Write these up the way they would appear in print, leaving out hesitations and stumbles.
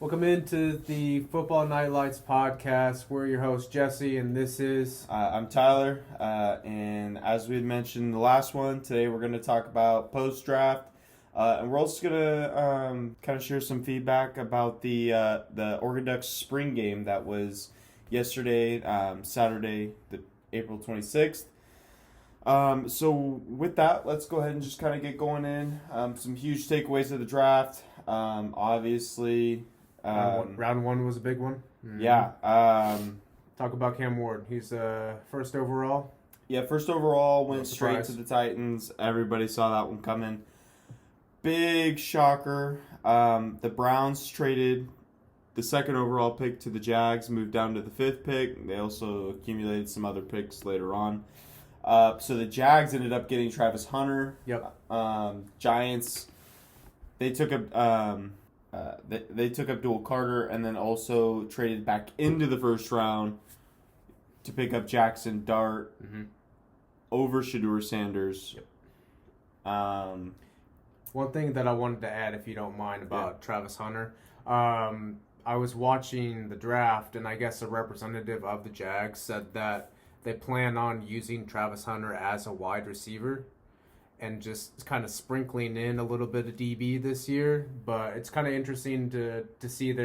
Welcome into the Football Night Lights podcast. We're your host, Jesse, and this is... I'm Tyler, and as we had mentioned in the last one, today we're going to talk about post-draft, and we're also going to kind of share some feedback about the Oregon Ducks spring game that was yesterday, Saturday, April 26th. So with that, let's go ahead and just kind of get going in. Some huge takeaways of the draft. Obviously... round one was a big one. Mm-hmm. Yeah. Talk about Cam Ward. He's first overall. Yeah, first overall, went surprise. straight to the Titans. Everybody saw that one coming. Big shocker. The Browns traded the second overall pick to the Jags, moved down to the fifth pick. They also accumulated some other picks later on. So the Jags ended up getting Travis Hunter. Yep. Giants, they took a... They took Abdul Carter and then also traded back into the first round to pick up Jackson Dart over Shedeur Sanders. Yep. One thing that I wanted to add, if you don't mind, about Travis Hunter. I was watching the draft, and I guess a representative of the Jags said that they plan on using Travis Hunter as a wide receiver and just kind of sprinkling in a little bit of DB this year. But it's kind of interesting to see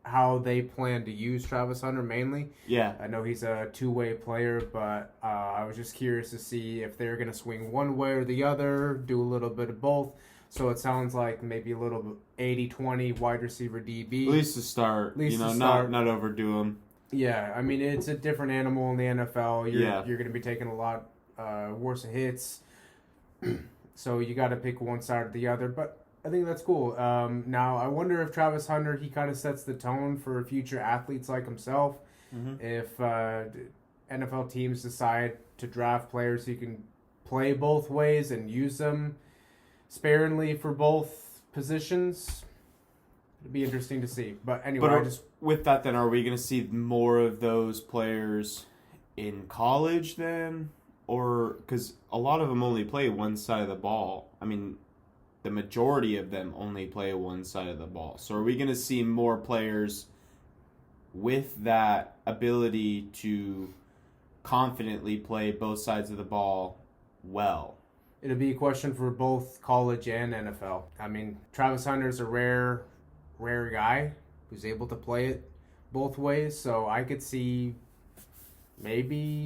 how they plan to use Travis Hunter mainly. Yeah. I know he's a two-way player, but I was just curious to see if they're going to swing one way or the other, do a little bit of both. So it sounds like maybe a little 80-20 wide receiver DB. At least to start. Not overdo him. Yeah, I mean, it's a different animal in the NFL. You're going to be taking a lot worse hits. So you got to pick one side or the other, but I think that's cool. Now, I wonder if Travis Hunter, he kind of sets the tone for future athletes like himself. Mm-hmm. If NFL teams decide to draft players who can play both ways and use them sparingly for both positions, it'd be interesting to see. But anyway, with that, then, are we going to see more of those players in college then? Or, because a lot of them only play one side of the ball. I mean, the majority of them only play one side of the ball. So are we going to see more players with that ability to confidently play both sides of the ball well? It'll be a question for both college and NFL. I mean, Travis Hunter's a rare guy who's able to play it both ways. So I could see... maybe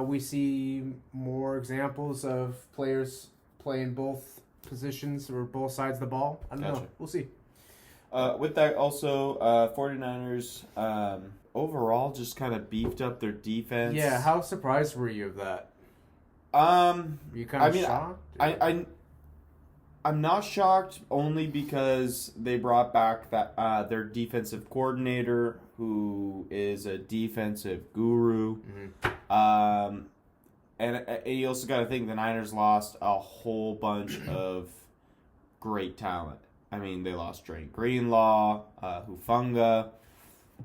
we see more examples of players playing both positions or both sides of the ball. I don't know. We'll see. With that, also, 49ers overall just kind of beefed up their defense. Yeah, how surprised were you of that? Were you kind of shocked? I'm not shocked only because they brought back their defensive coordinator, who is a defensive guru. Mm-hmm. And you also got to think the Niners lost a whole bunch of great talent. I mean, they lost Dre Greenlaw, Hufanga.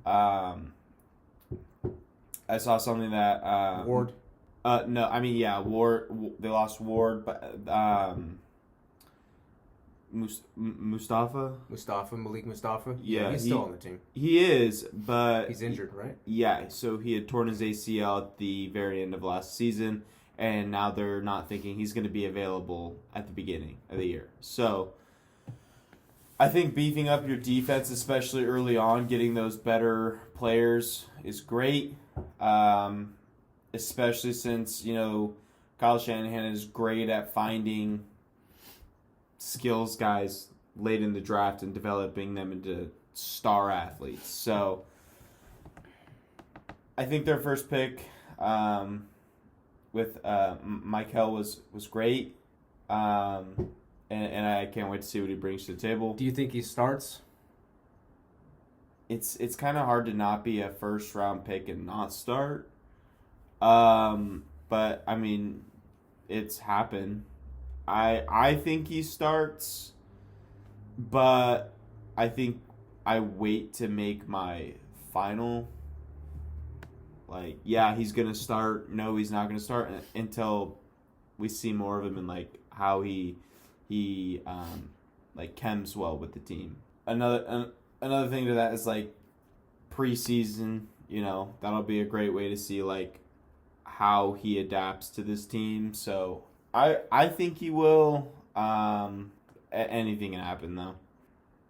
I saw something that... Ward? No, I mean, yeah, Ward. They lost Ward, but... Malik Mustafa? Yeah, he's still on the team. He is, but... he's injured, right? Yeah, so he had torn his ACL at the very end of last season, and now they're not thinking he's going to be available at the beginning of the year. So, I think beefing up your defense, especially early on, getting those better players is great, especially since, Kyle Shanahan is great at finding skills guys late in the draft and developing them into star athletes. So I think their first pick with Michael was great, and I can't wait to see what he brings to the table. Do you think he starts? It's kind of hard to not be a first round pick and not start, but I mean, it's happened. I think he starts, but I think I wait to make my final. Like, yeah, he's going to start. No, he's not going to start until we see more of him and, like, how he chems well with the team. another thing to that is like preseason. That'll be a great way to see like how he adapts to this team. So I think he will. Anything can happen though.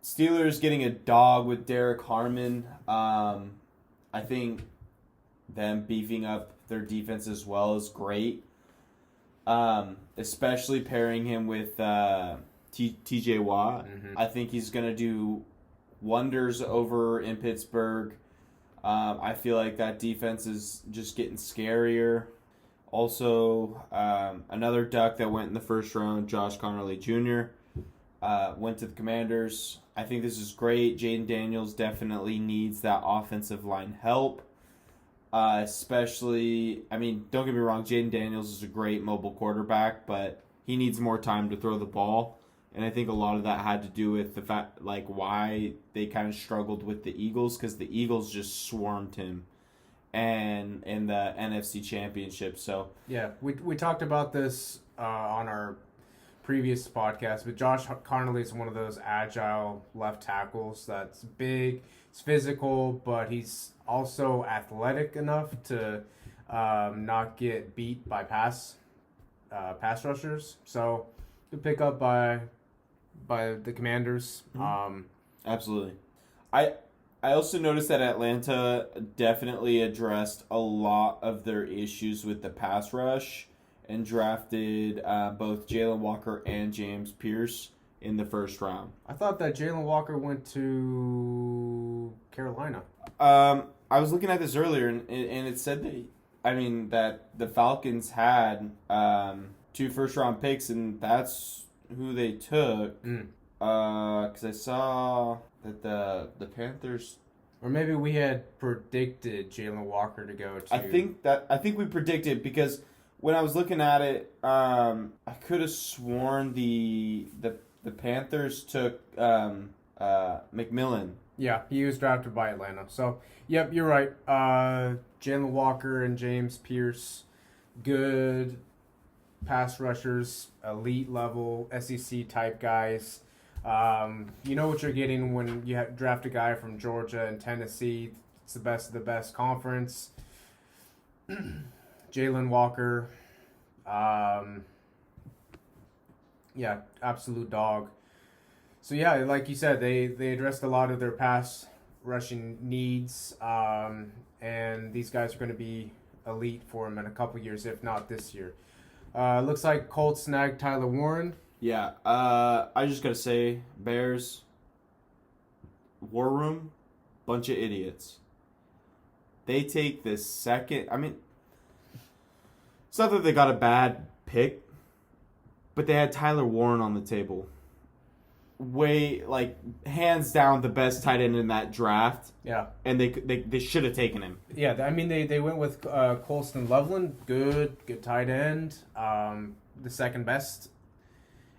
Steelers getting a dog with Derek Harmon. I think them beefing up their defense as well is great. Especially pairing him with TJ Watt. Mm-hmm. I think he's going to do wonders over in Pittsburgh. I feel like that defense is just getting scarier. Also, another Duck that went in the first round, Josh Connerly Jr., went to the Commanders. I think this is great. Jaden Daniels definitely needs that offensive line help. Especially, don't get me wrong, Jaden Daniels is a great mobile quarterback, but he needs more time to throw the ball. And I think a lot of that had to do with the fact, like, why they kind of struggled with the Eagles, because the Eagles just swarmed him and in the NFC Championship. So yeah, we talked about this on our previous podcast, but Josh Connerly is one of those agile left tackles that's big, it's physical, but he's also athletic enough to not get beat by pass rushers. So good pick up by the Commanders. Absolutely. I also noticed that Atlanta definitely addressed a lot of their issues with the pass rush and drafted both Jalen Walker and James Pierce in the first round. I thought that Jalen Walker went to Carolina. I was looking at this earlier, and it said that the Falcons had 2 first-round picks, and that's who they took. Because I saw that the Panthers... Or maybe we had predicted Jalen Walker to go to... I think we predicted, because when I was looking at it, I could have sworn the Panthers took McMillan. Yeah, he was drafted by Atlanta. So, yep, you're right. Jalen Walker and James Pierce, good pass rushers, elite level, SEC type guys. You know what you're getting when you draft a guy from Georgia and Tennessee. It's the best of the best conference. Jalen Walker, yeah, absolute dog. So yeah, like you said, they addressed a lot of their pass rushing needs, and these guys are going to be elite for them in a couple years, if not this year. Looks like Colts snagged Tyler Warren. Yeah, I just gotta say, Bears, War Room, bunch of idiots. They take this second. It's not that they got a bad pick, but they had Tyler Warren on the table. Hands down the best tight end in that draft. Yeah. And they should have taken him. Yeah, they went with Colston Loveland, good tight end, the second best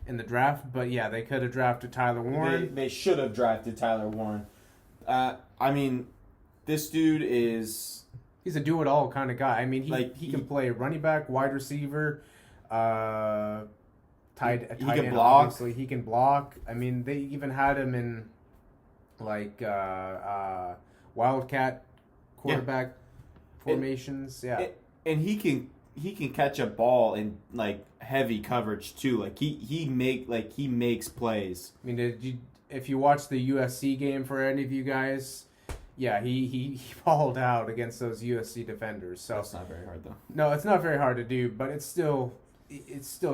in the draft. But yeah, they could have drafted Tyler Warren. They should have drafted Tyler Warren. This dude is... He's a do-it-all kind of guy. He can play running back, wide receiver, tight end, block. obviously. He can block. They even had him in wildcat quarterback formations. Yeah. And he can catch a ball in heavy coverage too. He makes plays. If you watch the USC game for any of you guys, yeah, he balled out against those USC defenders. So it's not very hard though. No, it's not very hard to do, but it's still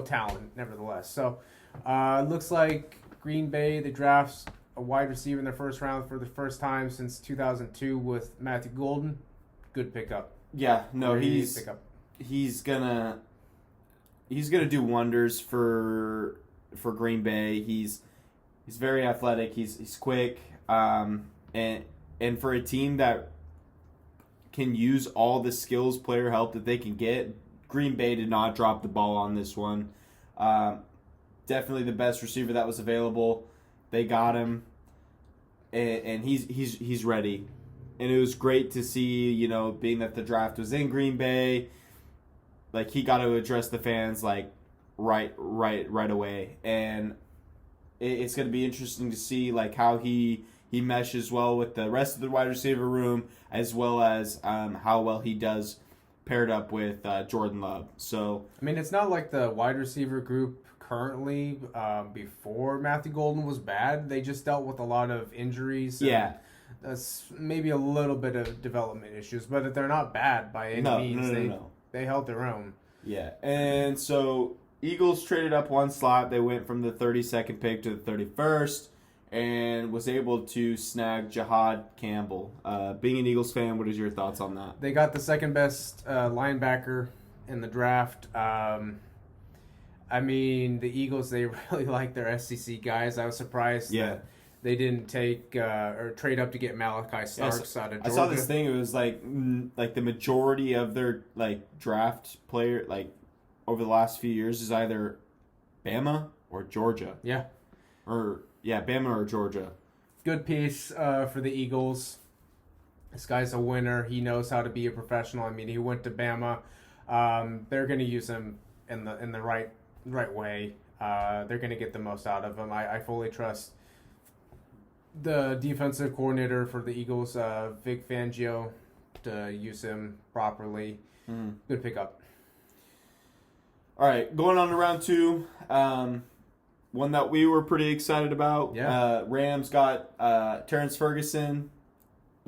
talent nevertheless. So looks like Green Bay, they drafts a wide receiver in their first round for the first time since 2002 with Matthew Golden. Good pickup. Yeah, no, he's gonna do wonders for Green Bay. He's very athletic. He's quick. And for a team that can use all the skills player help that they can get, Green Bay did not drop the ball on this one. Definitely the best receiver that was available. They got him, and he's ready. And it was great to see, being that the draft was in Green Bay, he got to address the fans right away. And it's going to be interesting to see how he he meshes well with the rest of the wide receiver room, as well as how well he does paired up with Jordan Love. So I mean, it's not like the wide receiver group currently before Matthew Golden was bad. They just dealt with a lot of injuries. Yeah. That's maybe a little bit of development issues, but they're not bad by any means. No. They held their own. Yeah, and so Eagles traded up one slot. They went from the 32nd pick to the 31st and was able to snag Jihad Campbell. Being an Eagles fan, what is your thoughts on that? They got the second best linebacker in the draft. I mean, the Eagles, they really like their SEC guys. I was surprised that they didn't take or trade up to get Malachi Starks out of Georgia. I saw this thing. It was like the majority of their draft player over the last few years is either Bama or Georgia. Yeah. Bama or Georgia. Good piece for the Eagles. This guy's a winner. He knows how to be a professional. I mean, he went to Bama. They're going to use him in the right way. They're going to get the most out of him. I fully trust the defensive coordinator for the Eagles, Vic Fangio, to use him properly. Good pickup. All right, going on to round 2. One that we were pretty excited about. Yeah. Rams got Terrence Ferguson.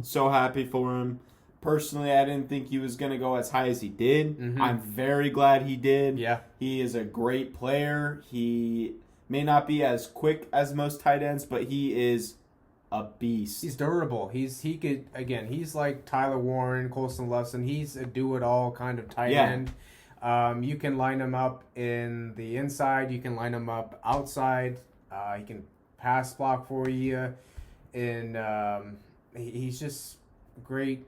So happy for him. Personally, I didn't think he was going to go as high as he did. Mm-hmm. I'm very glad he did. Yeah. He is a great player. He may not be as quick as most tight ends, but he is a beast. He's durable. He's like Tyler Warren, Colston Loveson. He's a do-it-all kind of tight end. You can line him up in the inside. You can line him up outside. He can pass block for you. And he's just great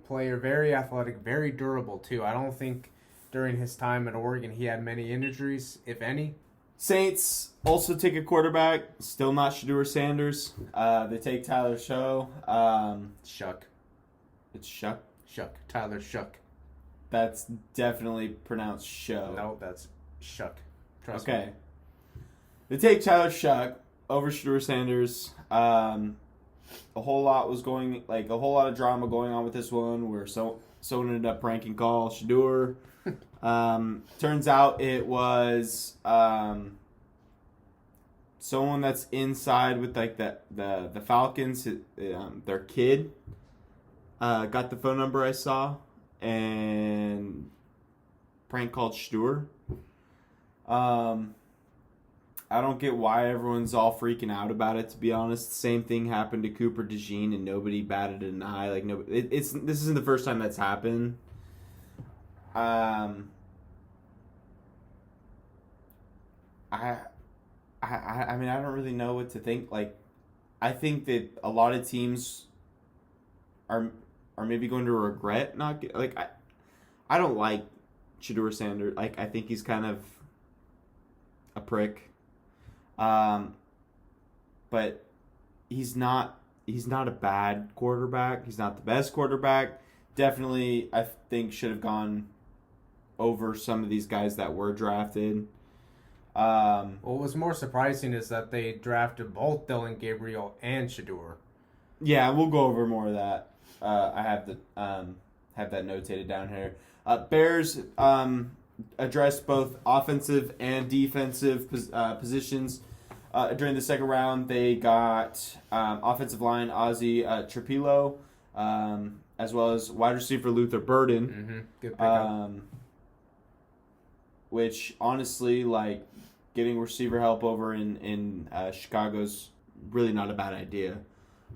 player. Very athletic. Very durable, too. I don't think during his time at Oregon he had many injuries, if any. Saints also take a quarterback. Still not Shedeur Sanders. They take Tyler Shough. Shuck. It's Shuck? Shuck. Tyler Shuck. That's definitely pronounced Show. No, that's Shuck. Trust me. Okay. They take Tyler Shuck over Shedeur Sanders. A whole lot of drama going on with this one where someone ended up pranking call Shedeur. Turns out it was someone that's inside with the Falcons. Their kid got the phone number I saw and prank called Shedeur. I don't get why everyone's all freaking out about it, to be honest. Same thing happened to Cooper DeJean and nobody batted an eye. This isn't the first time that's happened. I mean, I don't really know what to think. I think that a lot of teams are maybe going to regret not get, I don't like Shedeur Sanders. I think he's kind of a prick. But he's not a bad quarterback. He's not the best quarterback. Definitely, I think should have gone over some of these guys that were drafted. What was more surprising is that they drafted both Dillon Gabriel and Shedeur. Yeah, we'll go over more of that. I have that notated down here. Bears addressed both offensive and defensive positions. During the second round, they got offensive line Ozzy Trapilo, as well as wide receiver Luther Burden. Mm-hmm. Good pickup. Which, honestly, getting receiver help over in Chicago's really not a bad idea.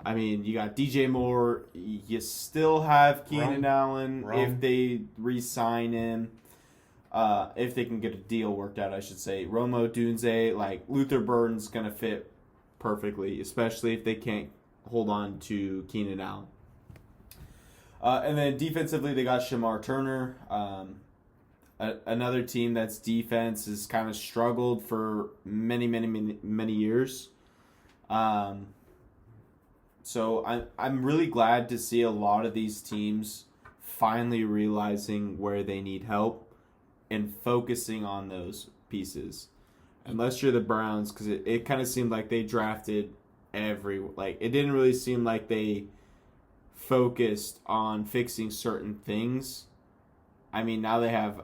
I mean, you got DJ Moore. You still have Keenan Allen if they re-sign him. If they can get a deal worked out, I should say. Romo Dunze, Luther Burden's going to fit perfectly, especially if they can't hold on to Keenan Allen. And then defensively, they got Shamar Turner. Another team that's defense has kind of struggled for many, many, many, many years. So I'm really glad to see a lot of these teams finally realizing where they need help and focusing on those pieces. Unless you're the Browns, because it kind of seemed like they drafted it didn't really seem like they focused on fixing certain things. I mean, now they have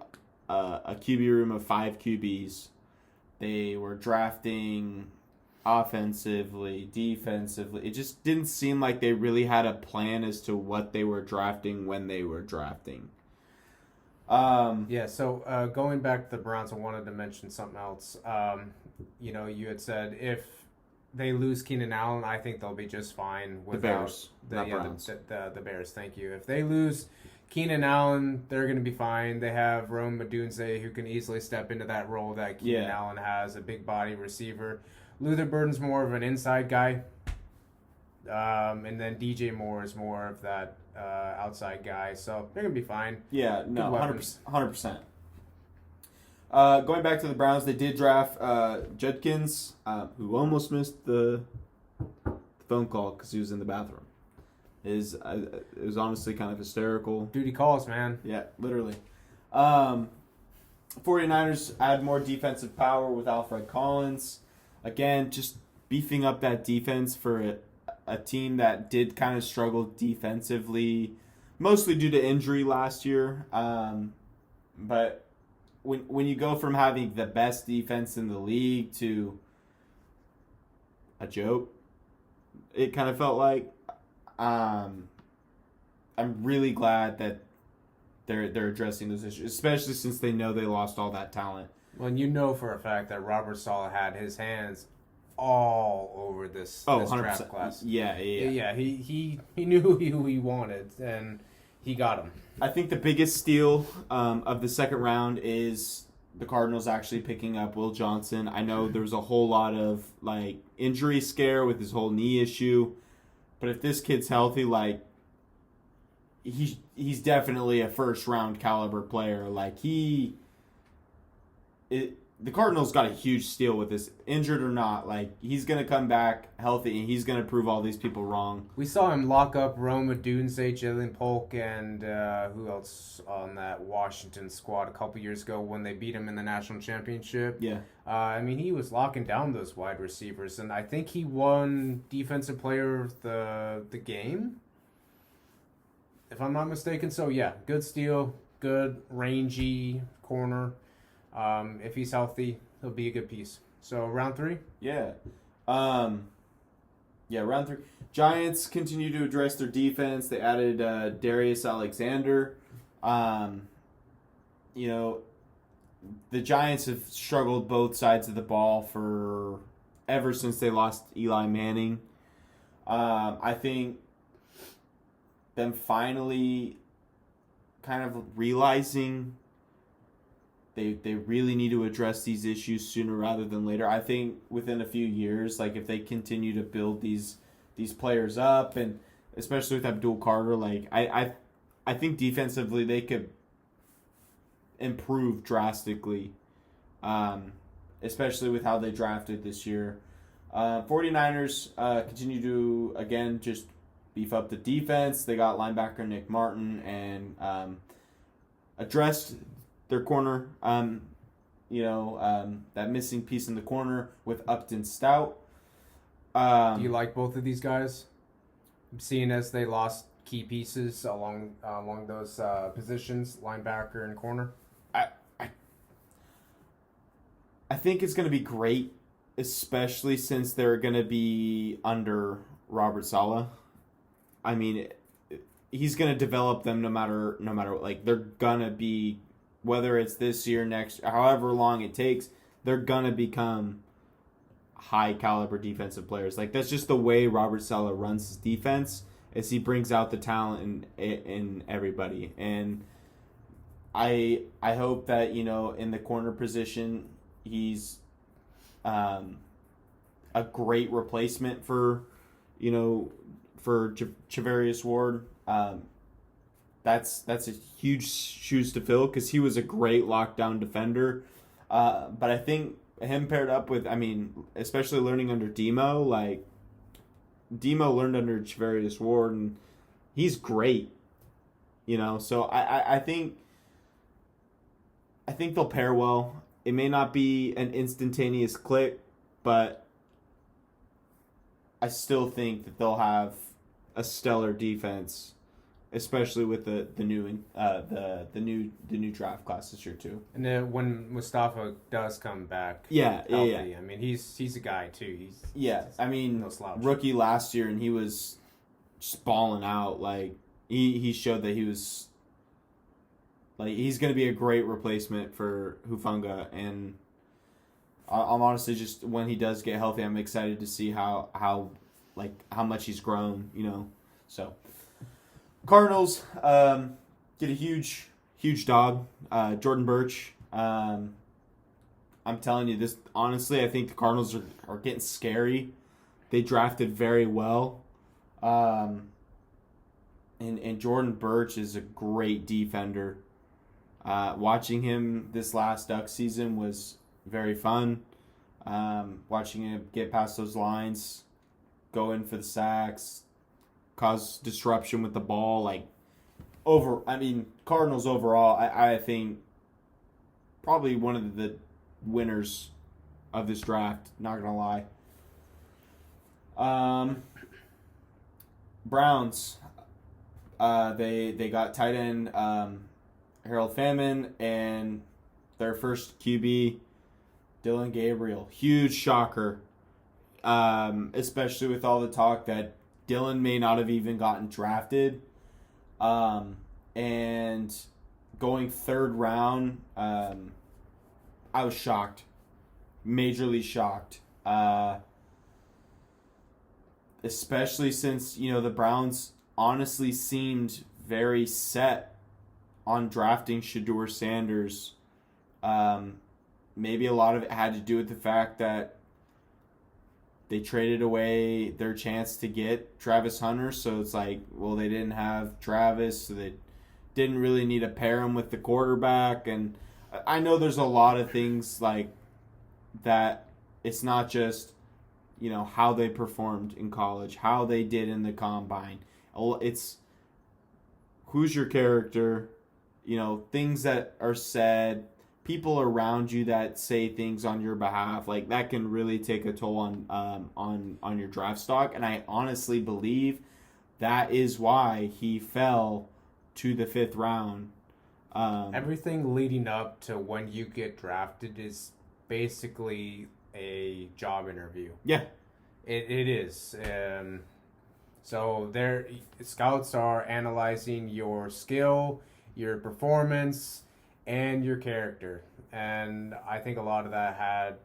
a QB room of 5 QBs. They were drafting offensively, defensively. It just didn't seem like they really had a plan as to what they were drafting when they were drafting. So going back to the Browns, I wanted to mention something else. You had said if they lose Keenan Allen, I think they'll be just fine without the Bears, not Browns. The Bears. Thank you. If they lose Keenan Allen, they're going to be fine. They have Rome Odunze, who can easily step into that role that Keenan Allen has, a big body receiver. Luther Burden's more of an inside guy. And then DJ Moore is more of that outside guy. So they're going to be fine. Yeah, no, 100%. Going back to the Browns, they did draft Judkins, who almost missed the phone call because he was in the bathroom. It was honestly kind of hysterical. Duty calls, man. Yeah, literally. 49ers add more defensive power with Alfred Collins. Again, just beefing up that defense for a team that did kind of struggle defensively, mostly due to injury last year. But when you go from having the best defense in the league to a joke, it kind of felt like. I'm really glad that they're addressing those issues, especially since they know they lost all that talent. Well, and you know for a fact that Robert Saleh had his hands all over this draft class. Yeah. He knew who he wanted, and he got him. I think the biggest steal of the second round is the Cardinals actually picking up Will Johnson. I know there was a whole lot of injury scare with his whole knee issue. But if this kid's healthy, he's definitely a first round caliber player. The Cardinals got a huge steal with this, injured or not. He's gonna come back healthy and he's gonna prove all these people wrong. We saw him lock up Rome Odunze, Jalen Polk, and who else on that Washington squad a couple years ago when they beat him in the national championship. Yeah. He was locking down those wide receivers, and I think he won Defensive Player of the game, if I'm not mistaken. So, yeah, good steal, good rangy corner. If he's healthy, he'll be a good piece. So, round 3? Yeah. Round 3. Giants continue to address their defense. They added Darius Alexander. The Giants have struggled both sides of the ball ever since they lost Eli Manning. I think them finally kind of realizing they really need to address these issues sooner rather than later. I think within a few years, if they continue to build these players up, and especially with Abdul Carter, I think defensively they could improve drastically, especially with how they drafted this year. 49ers continue to, again, just beef up the defense. They got linebacker Nick Martin and addressed their corner, that missing piece in the corner with Upton Stout. Do you like both of these guys? Seeing as they lost key pieces along those positions, linebacker and corner? I think it's going to be great, especially since they're going to be under Robert Saleh. I mean, he's going to develop them no matter what. They're going to be, whether it's this year, next, however long it takes, they're going to become high caliber defensive players. That's just the way Robert Saleh runs his defense, is he brings out the talent in everybody. And I hope that, in the corner position, he's a great replacement for Charvarius Ward. That's a huge shoes to fill because he was a great lockdown defender. But I think him paired up with, especially learning under Demo, Demo learned under Charvarius Ward, and he's great. So I think they'll pair well. It may not be an instantaneous click, but I still think that they'll have a stellar defense, especially with the new draft class this year too. And then when Mustafa does come back, healthy, I mean he's a guy too. I mean, no slouch. Rookie last year, and he was just balling out. Like he showed that he was like he's going to be a great replacement for Hufanga, and I'm honestly just when he does get healthy, I'm excited to see how much he's grown. So. Cardinals get a huge dog, Jordan Birch. I'm telling you this honestly. I think the Cardinals are getting scary. They drafted very well, and Jordan Birch is a great defender. Watching him this last Duck season was very fun. Watching him get past those lines, go in for the sacks, cause disruption with the ball. Cardinals overall, I think probably one of the winners of this draft, not gonna lie. Browns, they got tight end Harold Famine and their first QB, Dylan Gabriel. Huge shocker, especially with all the talk that Dylan may not have even gotten drafted. And going third round, I was shocked. Majorly shocked. Especially since, the Browns honestly seemed very set on drafting Shedeur Sanders. Maybe a lot of it had to do with the fact that they traded away their chance to get Travis Hunter, so it's like, well, they didn't have Travis, so they didn't really need to pair him with the quarterback. And I know there's a lot of things like that. It's not just, how they performed in college, how they did in the combine. It's who's your character, things that are said, people around you that say things on your behalf, like that can really take a toll on your draft stock. And I honestly believe that is why he fell to the 5th round. Everything leading up to when you get drafted is basically a job interview. Yeah, it is. So scouts are analyzing your skill, your performance, and your character. And I think a lot of that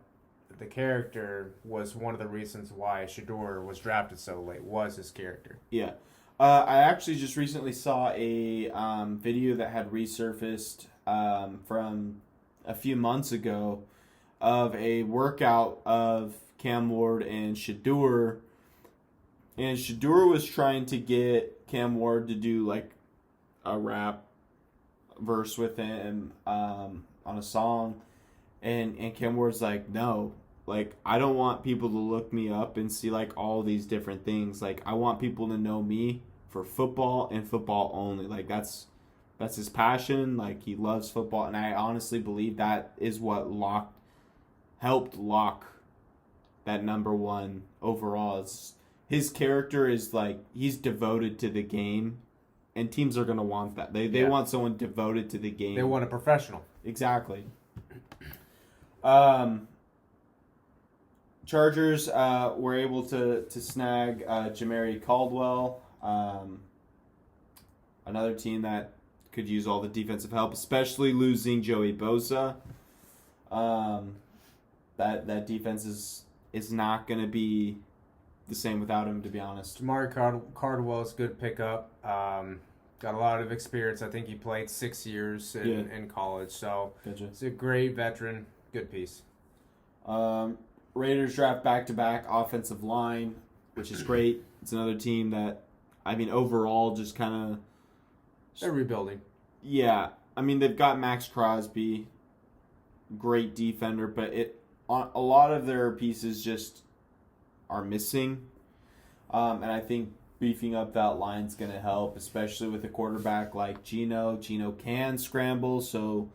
the character was one of the reasons why Shedeur was drafted so late, was his character. Yeah. I actually just recently saw a video that had resurfaced from a few months ago of a workout of Cam Ward and Shedeur. And Shedeur was trying to get Cam Ward to do like a rap verse with him on a song, and Cam Ward's like, no, like I don't want people to look me up and see like all these different things. Like I want people to know me for football and football only. Like that's his passion. Like he loves football, and I honestly believe that is what helped lock that number 1 overall. His character is like he's devoted to the game. And teams are going to want that. They want someone devoted to the game. They want a professional. Exactly. Chargers were able to snag Jamari Caldwell. Another team that could use all the defensive help, especially losing Joey Bosa. That defense is not going to be the same without him, to be honest. Jamari Caldwell is a good pickup. Got a lot of experience. I think he played 6 years in college, so Gotcha. He's a great veteran. Good piece. Raiders draft back-to-back offensive line, which is great. It's another team that, overall just kind of... They're rebuilding. Yeah. They've got Max Crosby, great defender, but a lot of their pieces just are missing. And I think beefing up that line's going to help, especially with a quarterback like Geno. Geno can scramble, so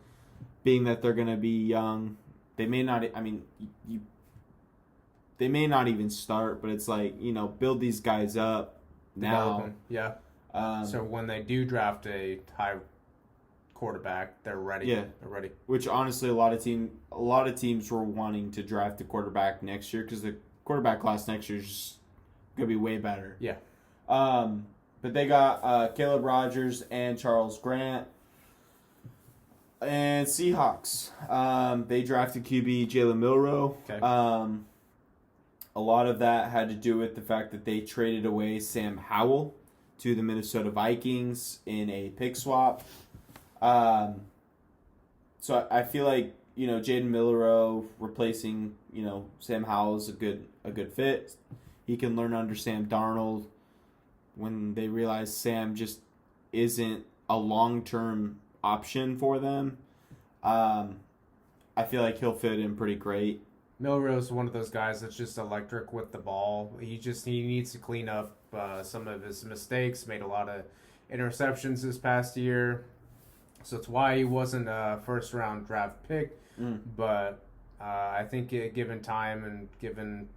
being that they're going to be young, they may not... they may not even start, but it's like, build these guys up now. Yeah. So when they do draft a high quarterback, they're ready. Yeah, they're ready. Which honestly, a lot of teams were wanting to draft a quarterback next year because the quarterback class next year is just gonna be way better. Yeah. But they got Caleb Rogers and Charles Grant. And Seahawks, they drafted QB Jalen Milroe. Okay. A lot of that had to do with the fact that they traded away Sam Howell to the Minnesota Vikings in a pick swap. So I feel like, Jaden Milroe replacing, Sam Howell is a good fit. He can learn under Sam Darnold when they realize Sam just isn't a long-term option for them. I feel like he'll fit in pretty great. Milroe's one of those guys that's just electric with the ball. He needs to clean up some of his mistakes. Made a lot of interceptions this past year, so it's why he wasn't a first round draft pick. But I think given time and given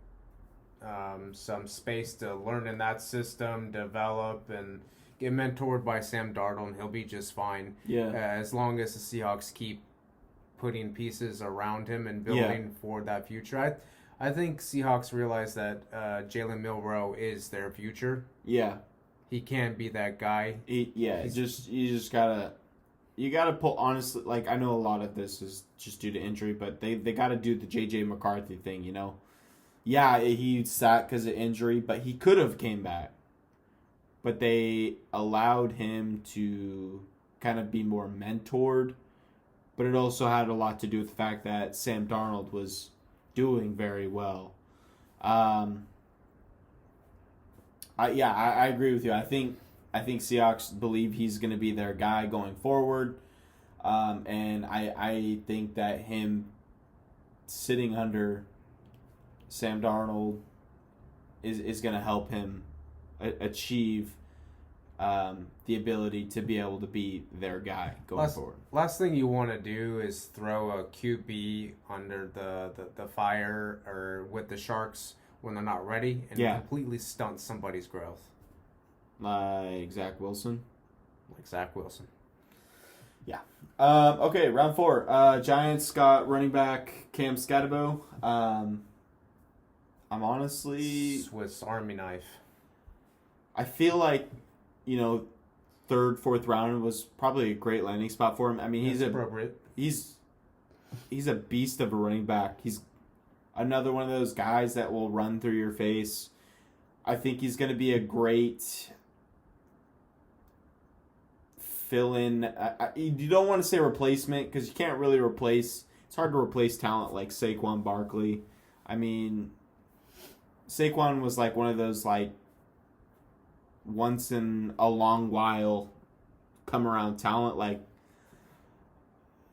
some space to learn in that system, develop, and get mentored by Sam Darnold, and he'll be just fine. Yeah. As long as the Seahawks keep putting pieces around him and building for that future. I think Seahawks realize that Jalen Milroe is their future. Yeah. He can't be that guy. You just gotta pull, honestly, like, I know a lot of this is just due to injury, but they gotta do the JJ McCarthy thing, Yeah, he sat because of injury, but he could have came back. But they allowed him to kind of be more mentored. But it also had a lot to do with the fact that Sam Darnold was doing very well. I agree with you. I think Seahawks believe he's going to be their guy going forward. And I think that him sitting under Sam Darnold is going to help him achieve the ability to be able to be their guy going forward. Last thing you want to do is throw a QB under the fire or with the Sharks when they're not ready and completely stunt somebody's growth. Like Zach Wilson. Yeah. Okay, round 4. Giants got running back Cam Scatterbo. I'm honestly... Swiss Army knife. I feel like, 3rd, 4th round was probably a great landing spot for him. I mean, appropriate. He's a beast of a running back. He's another one of those guys that will run through your face. I think he's going to be a great fill-in. You don't want to say replacement because you can't really replace. It's hard to replace talent like Saquon Barkley. I mean, Saquon was like one of those like once in a long while come around talent, like,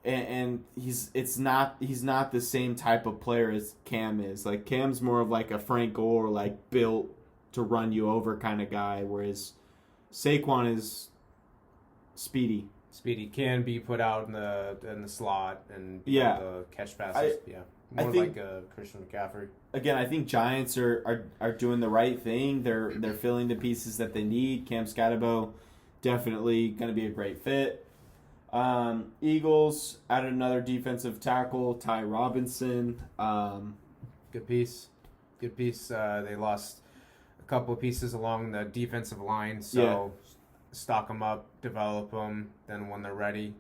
and he's not the same type of player as Cam is. Like, Cam's more of like a Frank Gore, like built to run you over kind of guy, whereas Saquon is speedy. Can be put out in the slot and be able to catch passes. More like a Christian McCaffrey. Again, I think Giants are doing the right thing. They're filling the pieces that they need. Cam Scatterbo definitely going to be a great fit. Eagles added another defensive tackle, Ty Robinson. Good piece. They lost a couple of pieces along the defensive line, so stock them up, develop them, then when they're ready,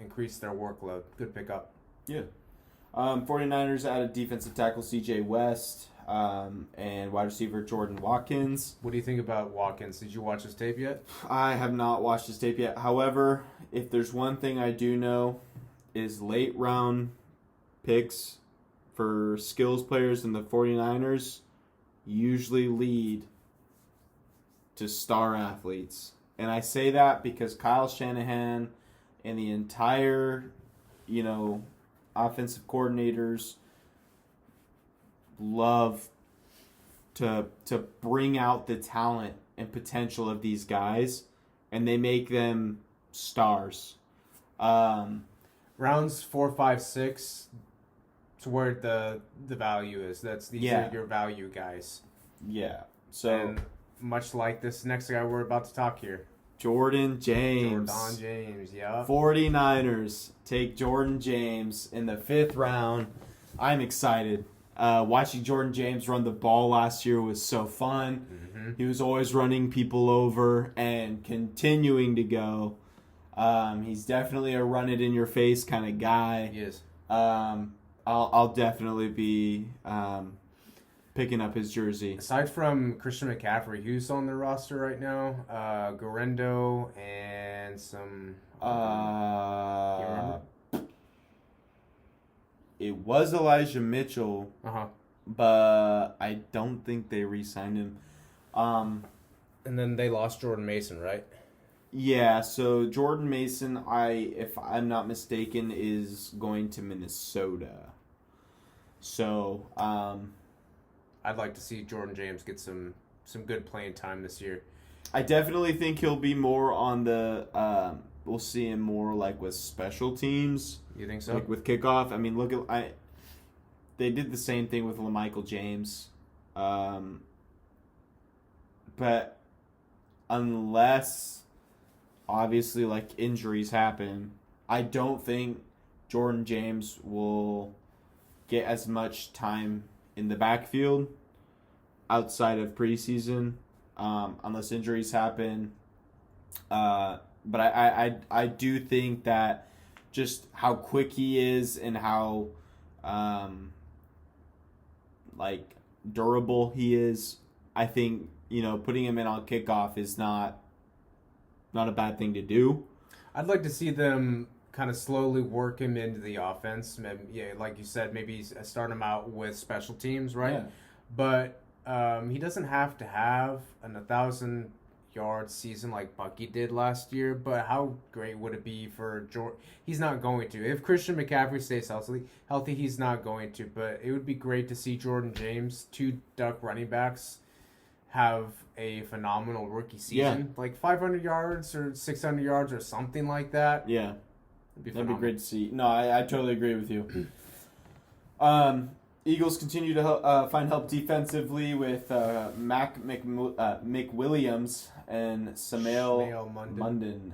increase their workload. Good pickup. Yeah. 49ers added defensive tackle C.J. West and wide receiver Jordan Watkins. What do you think about Watkins? Did you watch his tape yet? I have not watched his tape yet. However, if there's one thing I do know is late round picks for skills players in the 49ers usually lead to star athletes. And I say that because Kyle Shanahan and the entire, offensive coordinators love to bring out the talent and potential of these guys, and they make them stars. Rounds 4, 5, 6, to where the value is. These are your value guys. Yeah. So and much like this next guy we're about to talk here. Jordan James. 49ers take Jordan James in the 5th round. I'm excited. Watching Jordan James run the ball last year was so fun. Mm-hmm. He was always running people over and continuing to go. He's definitely a run it in your face kind of guy. He is. I'll definitely be picking up his jersey. Aside from Christian McCaffrey, who's on the roster right now? Garendo and some. Do you remember? It was Elijah Mitchell. But I don't think they re-signed him. And then they lost Jordan Mason, right? Yeah, so Jordan Mason, if I'm not mistaken, is going to Minnesota. So, I'd like to see Jordan James get some good playing time this year. I definitely think he'll be more on the. We'll see him more like with special teams. You think so? Like with kickoff. I mean, they did the same thing with LaMichael James, but unless obviously like injuries happen, I don't think Jordan James will get as much time in the backfield outside of preseason, unless injuries happen. But I do think that just how quick he is and how like durable he is, I think, putting him in on kickoff is not a bad thing to do. I'd like to see them kind of slowly work him into the offense. Maybe, yeah, like you said, maybe start him out with special teams, right? Yeah. But he doesn't have to have an 1,000-yard season like Bucky did last year. But how great would it be for Jordan? He's not going to. If Christian McCaffrey stays healthy, he's not going to. But it would be great to see Jordan James, 2 Duck running backs, have a phenomenal rookie season. Like 500 yards or 600 yards or something like that. Yeah. That'd be great to see. No, I totally agree with you. Eagles continue to find help defensively with McWilliams and Smael Mondon.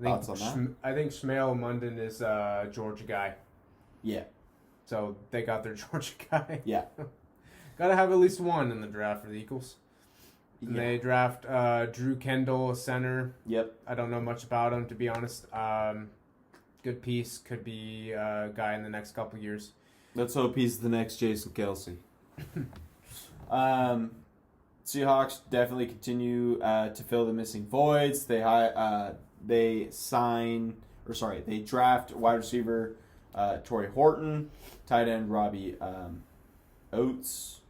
Thoughts on that? I think Smael Mondon is a Georgia guy. Yeah. So they got their Georgia guy. Yeah. Got to have at least one in the draft for the Eagles. And they draft Drew Kendall, a center. Yep. I don't know much about him, to be honest. Good piece. Could be a guy in the next couple years. Let's hope he's the next Jason Kelce. Seahawks definitely continue to fill the missing voids. They draft wide receiver Torrey Horton, tight end Robbie Oates,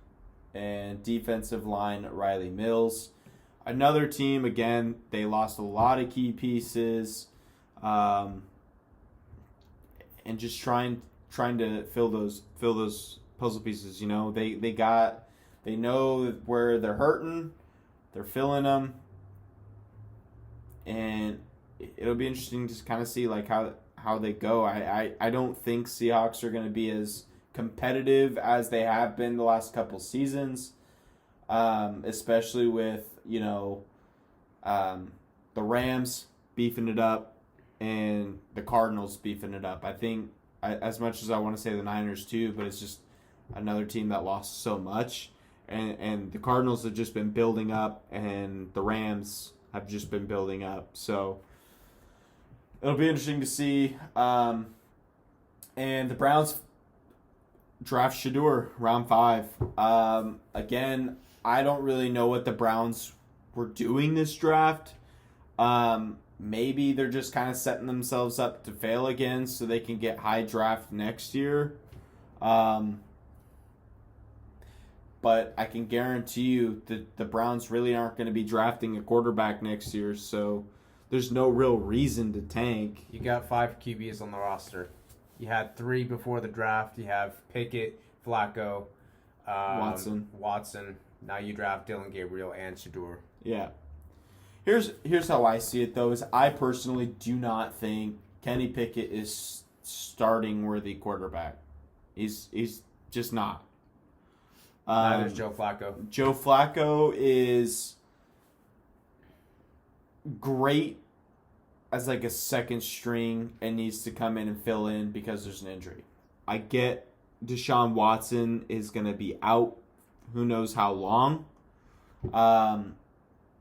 and defensive line Riley Mills. Another team, again, they lost a lot of key pieces, and just trying to fill those puzzle pieces. They know where they're hurting, they're filling them, and it'll be interesting to kind of see like how they go. I don't think Seahawks are going to be as competitive as they have been the last couple seasons, especially with the Rams beefing it up and the Cardinals beefing it up. I think as much as I want to say the Niners too, but it's just another team that lost so much, and the Cardinals have just been building up and the Rams have just been building up. So it'll be interesting to see. And the Browns draft Shedeur, round 5. Again, I don't really know what the Browns were doing this draft. Maybe they're just kind of setting themselves up to fail again so they can get high draft next year. But I can guarantee you that the Browns really aren't going to be drafting a quarterback next year, so there's no real reason to tank. You got 5 QBs on the roster. You had 3 before the draft. You have Pickett, Flacco, Watson. Now you draft Dylan Gabriel and Shedeur. Yeah. Here's how I see it, though, is I personally do not think Kenny Pickett is starting worthy quarterback. He's just not. Neither is Joe Flacco. Joe Flacco is great as like a second string and needs to come in and fill in because there's an injury. I get Deshaun Watson is going to be out who knows how long.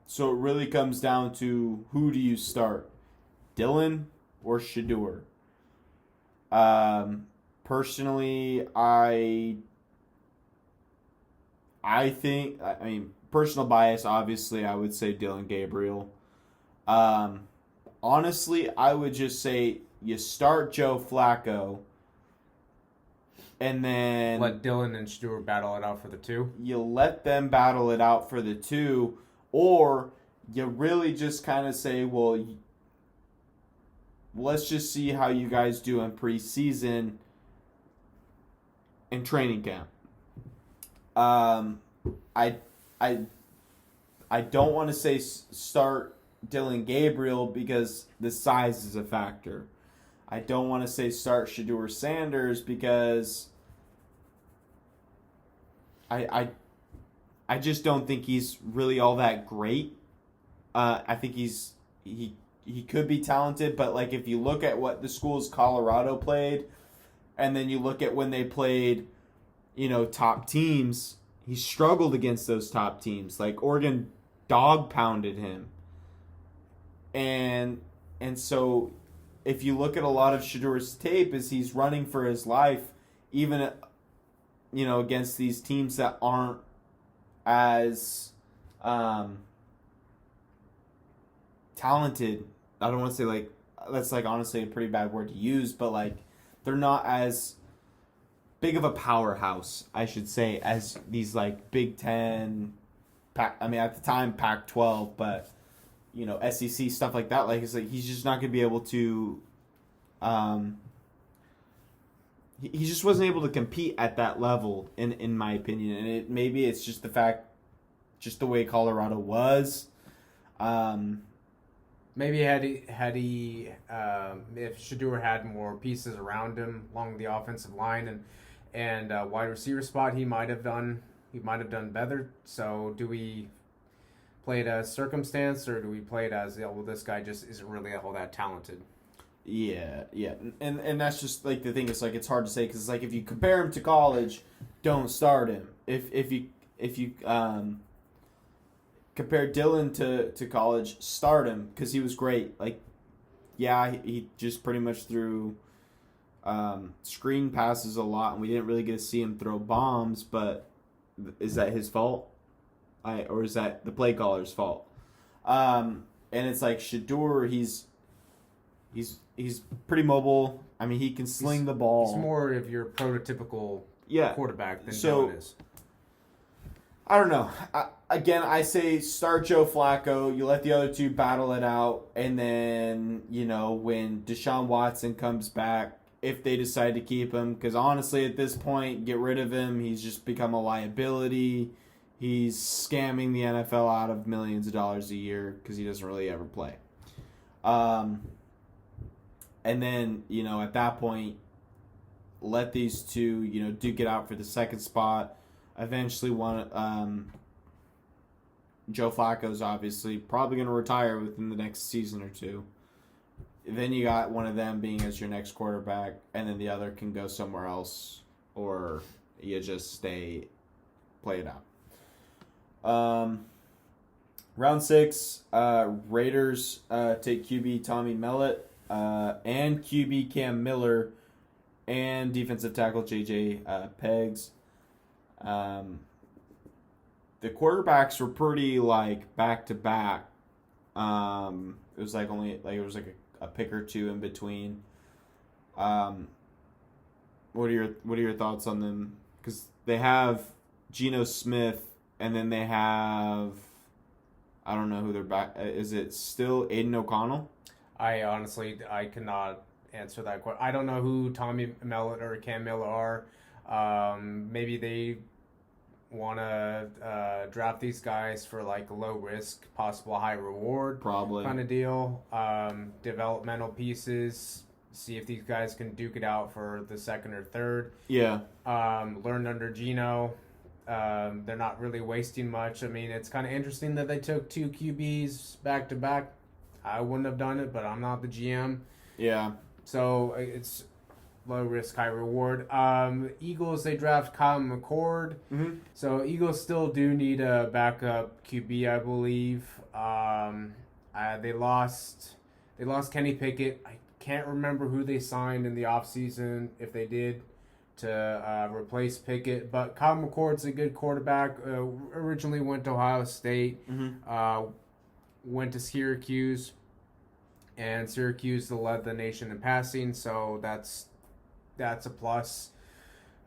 So it really comes down to who do you start, Dillon or Shedeur? Personally, I think, I mean, personal bias, obviously, I would say Dillon Gabriel. Honestly, I would just say you start Joe Flacco, and then let Dillon and Shedeur battle it out for the 2. You let them battle it out for the 2, or you really just kind of say, well, let's just see how you guys do in preseason and training camp. I don't want to say start Dillon Gabriel because the size is a factor. I don't want to say start Shedeur Sanders because I just don't think he's really all that great. I think he could be talented, but like if you look at what the schools Colorado played, and then you look at when they played, top teams, he struggled against those top teams. Like Oregon dog pounded him. And so if you look at a lot of Shedeur's tape as he's running for his life, even against these teams that aren't as talented. I don't want to say that's honestly a pretty bad word to use, but they're not as big of a powerhouse, I should say, as these Big Ten, at the time Pac-12, but SEC stuff like that. He's just not going to be able to. He just wasn't able to compete at that level, in my opinion, and maybe it's just the way Colorado was. Maybe had he if Shedeur had more pieces around him along the offensive line and wide receiver spot, he might have done better. So do we play it as circumstance, or do we play it as this guy just isn't really all that talented? Yeah, and that's just the thing. It's it's hard to say because if you compare him to college, don't start him. If you compare Dillon to college, start him because he was great. He just pretty much threw screen passes a lot, and we didn't really get to see him throw bombs. But is that his fault? Or is that the play caller's fault? And it's Shedeur, he's pretty mobile. I mean, he can sling the ball. He's more of your prototypical quarterback than Dillon is. I don't know. I say start Joe Flacco. You let the other 2 battle it out, and then when Deshaun Watson comes back, if they decide to keep him, because honestly, at this point, get rid of him. He's just become a liability. He's scamming the NFL out of millions of dollars a year because he doesn't really ever play. And then, at that point, let these 2, duke it out for the second spot. Eventually, Joe Flacco's obviously probably going to retire within the next season or 2. Then you got one of them being as your next quarterback, and then the other can go somewhere else, or you just play it out. Round 6, Raiders take QB Tommy Mellott and QB Cam Miller and defensive tackle JJ Peggs. The quarterbacks were pretty back to back. It was a pick or 2 in between. What are your thoughts on them? Because they have Geno Smith. And then they have, I don't know who they're back. Is it still Aiden O'Connell? I cannot answer that question. I don't know who Tommy Mellott or Cam Miller are. Maybe they want to draft these guys for low risk, possible high reward, probably kind of deal. Developmental pieces. see if these guys can duke it out for the second or third. Yeah. Learned under Gino. They're not really wasting much. I mean, it's kind of interesting that they took 2 QBs back to back. I wouldn't have done it, but I'm not the GM. Yeah. So it's low risk, high reward. Eagles, they draft Kyle McCord. Mm-hmm. So Eagles still do need a backup QB, I believe. They lost Kenny Pickett. I can't remember who they signed in the offseason, if they did, to replace Pickett. But Kyle McCord's a good quarterback. Originally went to Ohio State. Mm-hmm. Went to Syracuse. And Syracuse led the nation in passing, so that's a plus.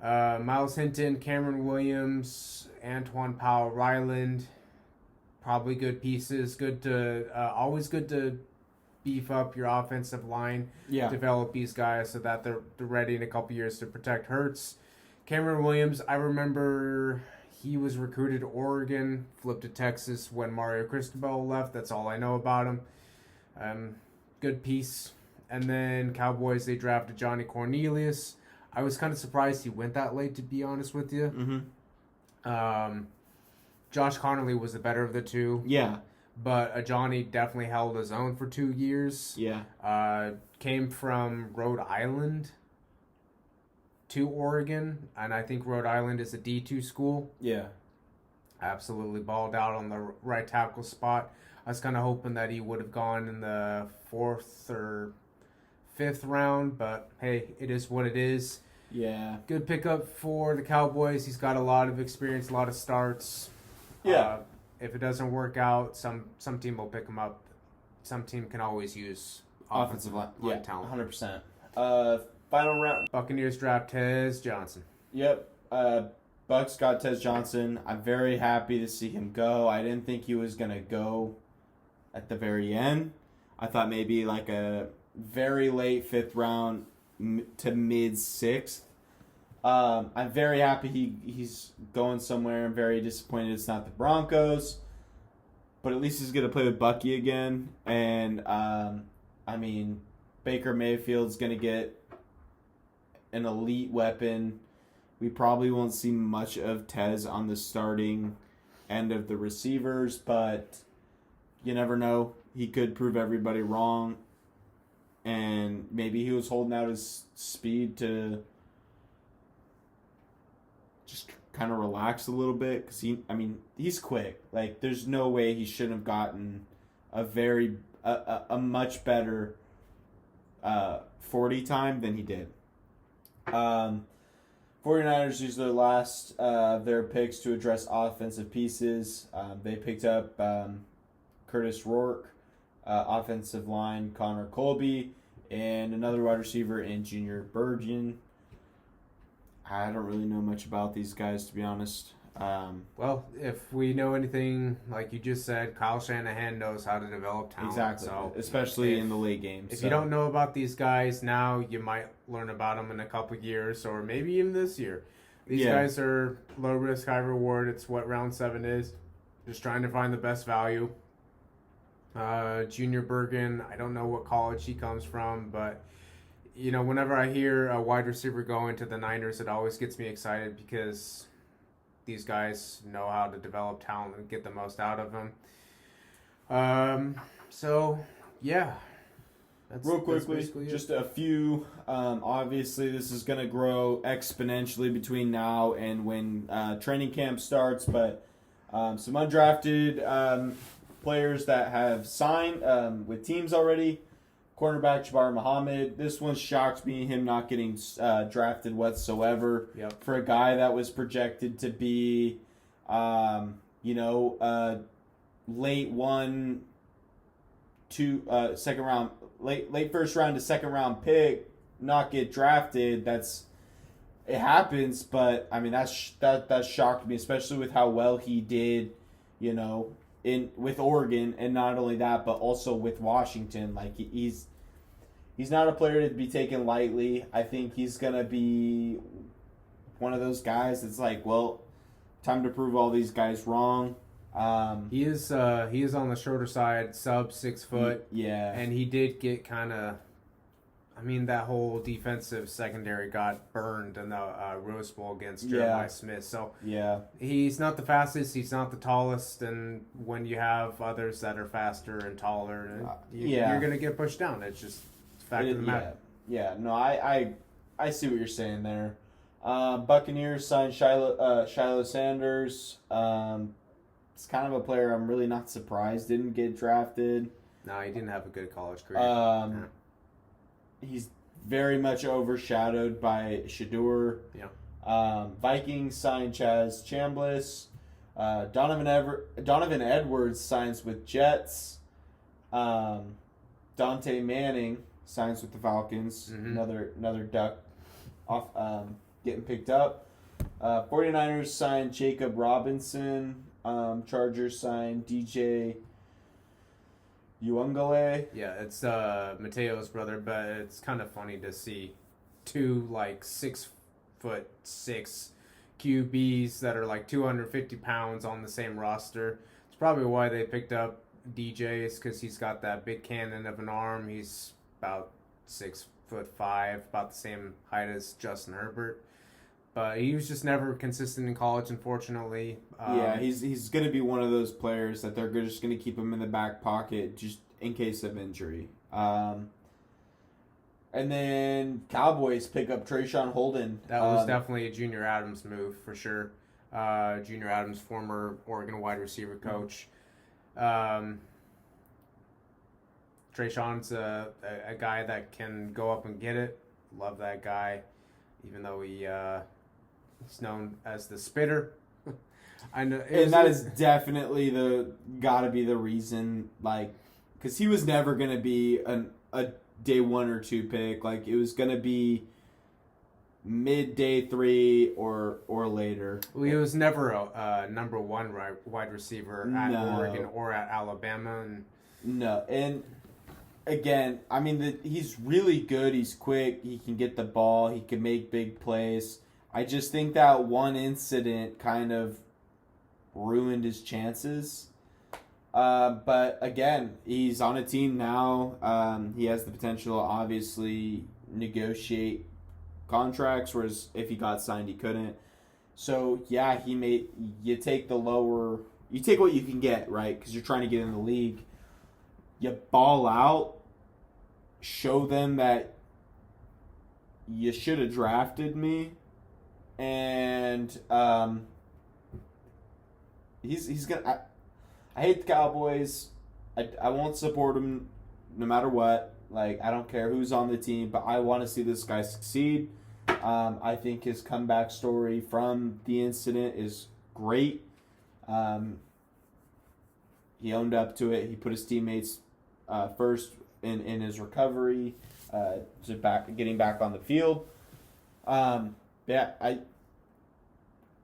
Miles Hinton, Cameron Williams, Antoine Powell, Ryland, probably good pieces. Always good to beef up your offensive line. Yeah. Develop these guys so that they're ready in a couple years to protect Hurts. Cameron Williams, I remember he was recruited to Oregon, flipped to Texas when Mario Cristobal left. That's all I know about him. Good piece. And then Cowboys, they drafted Johnny Cornelius. I was kind of surprised he went that late, to be honest with you. Mm-hmm. Josh Connolly was the better of the two. Yeah. But Johnny definitely held his own for 2 years. Yeah. Came from Rhode Island to Oregon, and I think Rhode Island is a D2 school. Yeah. Absolutely balled out on the right tackle spot. I was kind of hoping that he would have gone in the 4th or 5th round, but hey, it is what it is. Yeah. Good pickup for the Cowboys. He's got a lot of experience, a lot of starts. Yeah. If it doesn't work out, some team will pick him up. Some team can always use offensive line talent. 100%. Final round. Buccaneers draft Tez Johnson. Yep. Bucks got Tez Johnson. I'm very happy to see him go. I didn't think he was going to go at the very end. I thought maybe like a very late 5th round to mid 6th. I'm very happy he's going somewhere. I'm very disappointed it's not the Broncos. But at least he's going to play with Bucky again. And, I mean, Baker Mayfield's going to get an elite weapon. We probably won't see much of Tez on the starting end of the receivers, but you never know. He could prove everybody wrong. And maybe he was holding out his speed to just kind of relax a little bit. Because he's quick. Like, there's no way he shouldn't have gotten a much better 40 time than he did. 49ers used their last of their picks to address offensive pieces. They picked up Curtis Rourke, offensive line Connor Colby, and another wide receiver in Junior Burgeon. I don't really know much about these guys, to be honest. Well, if we know anything, like you just said, Kyle Shanahan knows how to develop talent. Exactly, so especially in the late games. If you don't know about these guys now, you might learn about them in a couple years or maybe even this year. These guys are low risk, high reward. It's what round 7 is. Just trying to find the best value. Junior Bergen, I don't know what college he comes from, but whenever I hear a wide receiver go into the Niners, it always gets me excited because these guys know how to develop talent and get the most out of them. So, yeah. Real quickly, just a few. Obviously, this is going to grow exponentially between now and when training camp starts, but some undrafted players that have signed with teams already. Cornerback Jabbar Muhammad. This one shocked me, him not getting drafted whatsoever. Yep. For a guy that was projected to be, late second round, late first round to second round pick, not get drafted. It happens, but I mean that shocked me, especially with how well he did, with Oregon, and not only that, but also with Washington. Like he's not a player to be taken lightly. I think he's gonna be one of those guys that's like, well, time to prove all these guys wrong. He is on the shorter side, sub 6 foot. Yeah, and he did get kind of I mean, that whole defensive secondary got burned in the Rose Bowl against Jeremiah Smith. So he's not the fastest, he's not the tallest, and when you have others that are faster and taller, you're going to get pushed down. It's just a fact of the matter. Yeah, no, I see what you're saying there. Buccaneers signed Shiloh Sanders. It's kind of a player I'm really not surprised didn't get drafted. No, he didn't have a good college career. He's very much overshadowed by Shedeur. Yeah. Vikings signed Chaz Chambliss. Donovan Edwards signs with Jets. Dante Manning signs with the Falcons. Mm-hmm. Another duck off getting picked up. 49ers signed Jacob Robinson. Chargers signed DJ Uiagalelei. Yeah, it's Mateo's brother, but it's kind of funny to see two 6'6" QBs that are 250 pounds on the same roster. It's probably why they picked up DJ, is because he's got that big cannon of an arm. He's about 6'5", about the same height as Justin Herbert. But he was just never consistent in college, unfortunately. He's going to be one of those players that they're just going to keep him in the back pocket just in case of injury. And then Cowboys pick up Trayshawn Holden. That was definitely a Junior Adams move for sure. Junior Adams, former Oregon wide receiver coach. Trayshawn's a guy that can go up and get it. Love that guy, even though he's known as the spitter. I know, and that is definitely gotta be the reason, because he was never gonna be a day 1 or 2 pick. It was gonna be mid day 3 or later. Well, he was never a number 1 wide receiver at Oregon or at Alabama. No, and again, I mean, he's really good. He's quick. He can get the ball. He can make big plays. I just think that one incident kind of ruined his chances. But again, he's on a team now. He has the potential to obviously negotiate contracts, whereas if he got signed, he couldn't. So yeah, you take what you can get, right? Because you're trying to get in the league. You ball out, show them that you should have drafted me, and he's gonna. I hate the Cowboys. I won't support him no matter what. I don't care who's on the team, but I want to see this guy succeed. I think his comeback story from the incident is great. He owned up to it. He put his teammates first in his recovery, getting back on the field.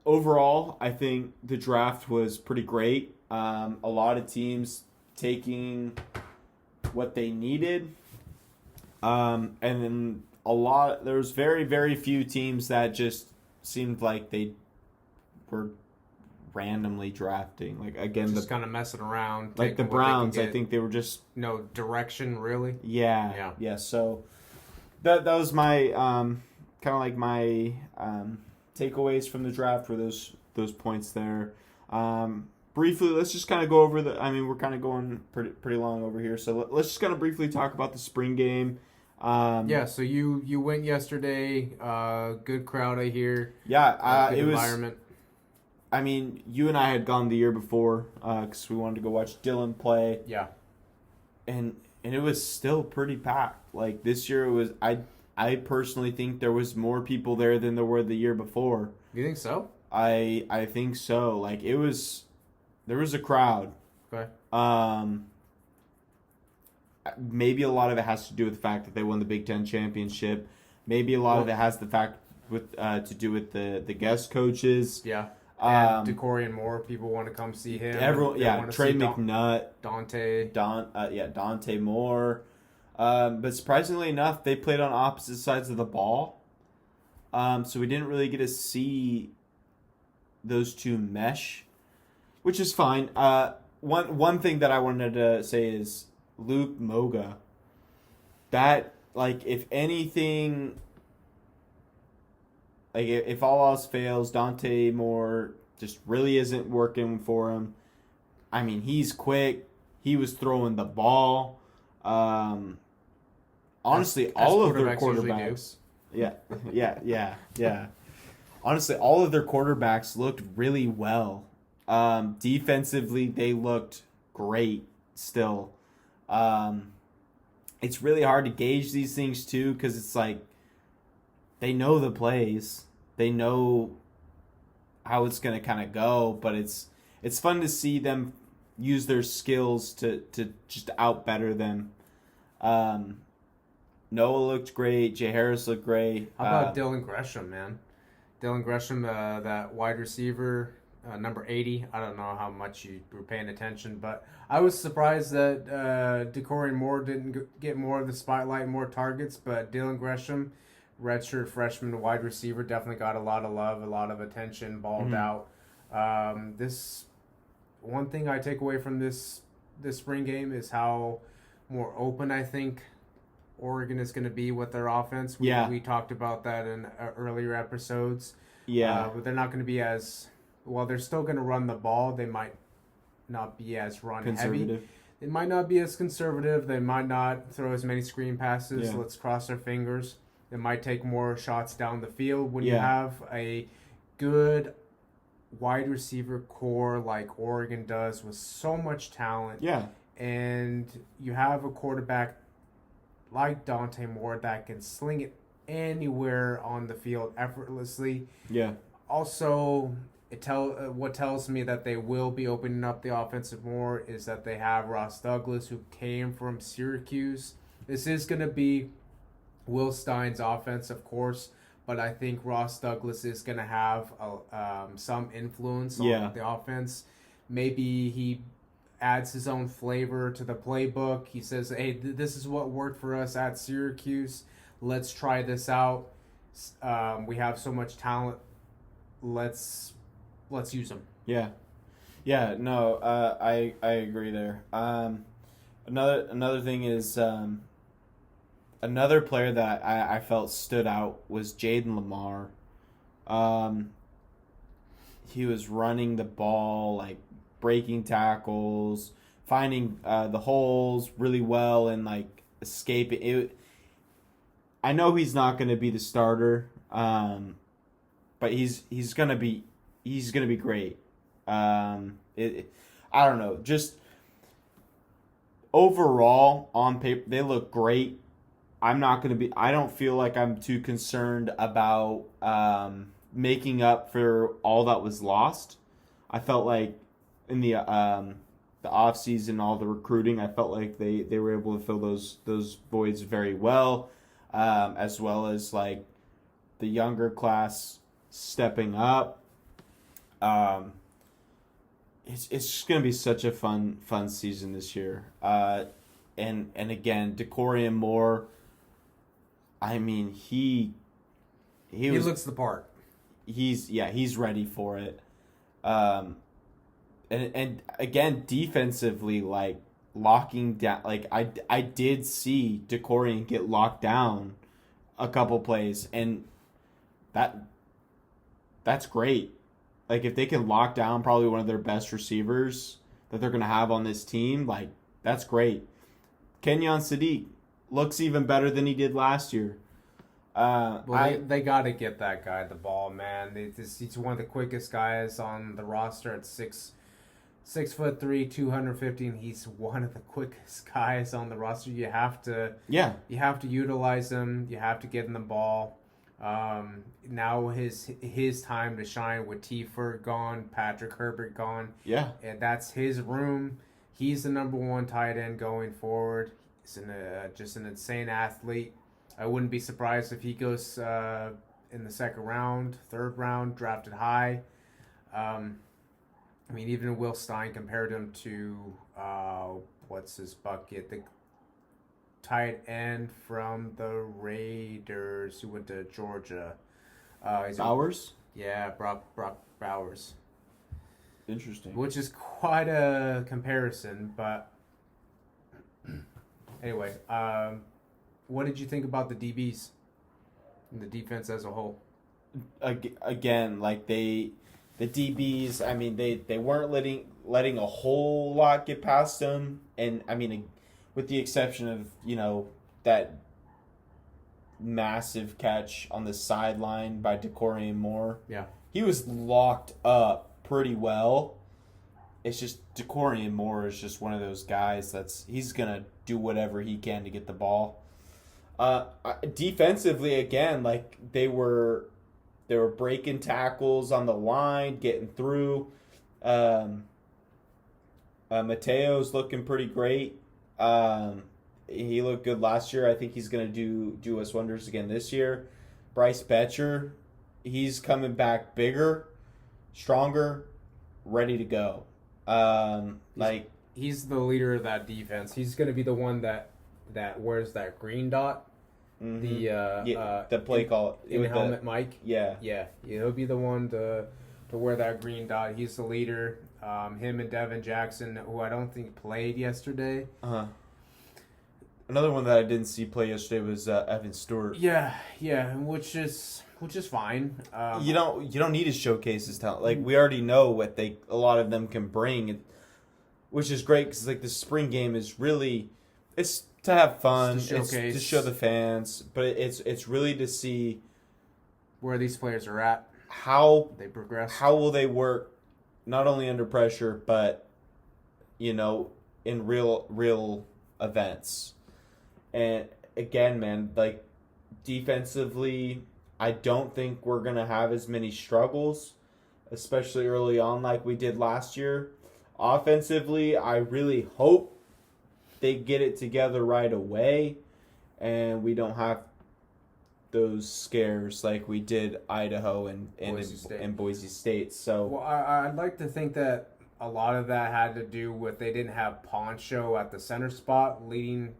Overall, I think the draft was pretty great. A lot of teams taking what they needed, and then there was very, very few teams that just seemed like they were randomly drafting. Again, just kind of messing around. Like the Browns, I think they were just no direction really. Yeah. So that was my kind of like my takeaways from the draft were those points there. Briefly, let's just kind of go over we're kind of going pretty long over here, so let's just kind of briefly talk about the spring game. So you went yesterday. Good crowd, I hear. Yeah, it was environment. I mean, you and I had gone the year before because we wanted to go watch Dylan play. Yeah, and it was still pretty packed. This year, it was. I personally think there was more people there than there were the year before. You think so? I think so. There was a crowd. Okay. Maybe a lot of it has to do with the fact that they won the Big Ten championship. Maybe a lot of it has to do with the guest coaches. Yeah. And DeCorian Moore, people want to come see him. Trey McNutt, Dante Moore. But surprisingly enough, they played on opposite sides of the ball. So we didn't really get to see those two mesh, which is fine. One thing that I wanted to say is Luke Moga. That like if anything, like if all else fails, Dante Moore just really isn't working for him. I mean, he's quick. He was throwing the ball. Honestly, as all of their quarterbacks yeah. Honestly, all of their quarterbacks looked really well. Defensively, they looked great still. It's really hard to gauge these things too because it's like they know the plays, they know how it's gonna kind of go, but it's fun to see them use their skills to just out better them. Noah looked great. Jay Harris looked great. How about Dylan Gresham, man? Dylan Gresham, that wide receiver, number 80. I don't know how much you were paying attention, but I was surprised that De'Corian Moore didn't get more of the spotlight, more targets, but Dylan Gresham, redshirt freshman wide receiver, definitely got a lot of love, a lot of attention, balled out. This one thing I take away from this spring game is how more open I think Oregon is going to be with their offense. We talked about that in earlier episodes. But they're not going to be as well. They're still going to run the ball. They might not be as run heavy. They might not be as conservative. They might not throw as many screen passes. Let's cross our fingers. They might take more shots down the field. When you have a good wide receiver core like Oregon does with so much talent, and you have a quarterback like Dante Moore that can sling it anywhere on the field effortlessly. Also, what tells me that they will be opening up the offensive more is that they have Ross Douglas, who came from Syracuse. This is going to be Will Stein's offense, of course, but I think Ross Douglas is going to have some influence on the offense. Maybe he adds his own flavor to the playbook. He says, hey, this is what worked for us at Syracuse. Let's try this out. We have so much talent. Let's use them. No, I agree there. Another thing is another player that I felt stood out was Jaden Lamar. He was running the ball, like breaking tackles, finding the holes really well, and like escaping it. I know he's not going to be the starter, but he's gonna be great. I don't know, just overall on paper they look great. I don't feel like I'm too concerned about making up for all that was lost. I felt like in the off season, all the recruiting, I felt like they were able to fill those voids very well, as well as like the younger class stepping up. It's just gonna be such a fun season this year. And again, De'Corian Moore. I mean, he looks the part. He's ready for it. And again, defensively, like locking down, like I did see De'Corian get locked down a couple plays, and that's great. Like if they can lock down probably one of their best receivers that they're gonna have on this team, like that's great. Kenyon Sadiq looks even better than he did last year. They got to get that guy the ball, man. He's one of the quickest guys on the roster at 6'3", 215. He's one of the quickest guys on the roster. You have to utilize him. You have to get him the ball. Now his time to shine with Tefur gone, Patrick Herbert gone. And that's his room. He's the number one tight end going forward. He's just an insane athlete. I wouldn't be surprised if he goes in the second round, third round, drafted high. I mean, even Will Stein compared him to what's his bucket, the tight end from the Raiders who went to Georgia. Bowers? Brock Bowers. Interesting. Which is quite a comparison, but anyway, what did you think about the DBs and the defense as a whole? Again, like the DBs, I mean, they weren't letting a whole lot get past them, and I mean, with the exception of that massive catch on the sideline by DeCorian Moore. Yeah, he was locked up pretty well. It's just DeCorian Moore is just one of those guys he's gonna do whatever he can to get the ball. Defensively, again, like they were breaking tackles on the line, getting through. Mateo's looking pretty great. He looked good last year. I think he's going to do us wonders again this year. Bryce Betcher, he's coming back bigger, stronger, ready to go. He's the leader of that defense. He's going to be the one that wears that green dot. Mm-hmm. The play call in helmet, Mike. Yeah, he'll be the one to wear that green dot. He's the leader. Him and Devin Jackson, who I don't think played yesterday. Another one that I didn't see play yesterday was Evan Stewart. Yeah, which is fine. You don't need to showcase his talent. Like we already know what a lot of them can bring, which is great because like the spring game is really it's to have fun, it's to show the fans, but it's really to see where these players are at, how they progress, how will they work, not only under pressure, but in real events. And again, man, like defensively, I don't think we're gonna have as many struggles, especially early on like we did last year. Offensively, I really hope they get it together right away and we don't have those scares like we did Idaho and Boise State. So well, I'd like to think that a lot of that had to do with they didn't have Poncho at the center spot leading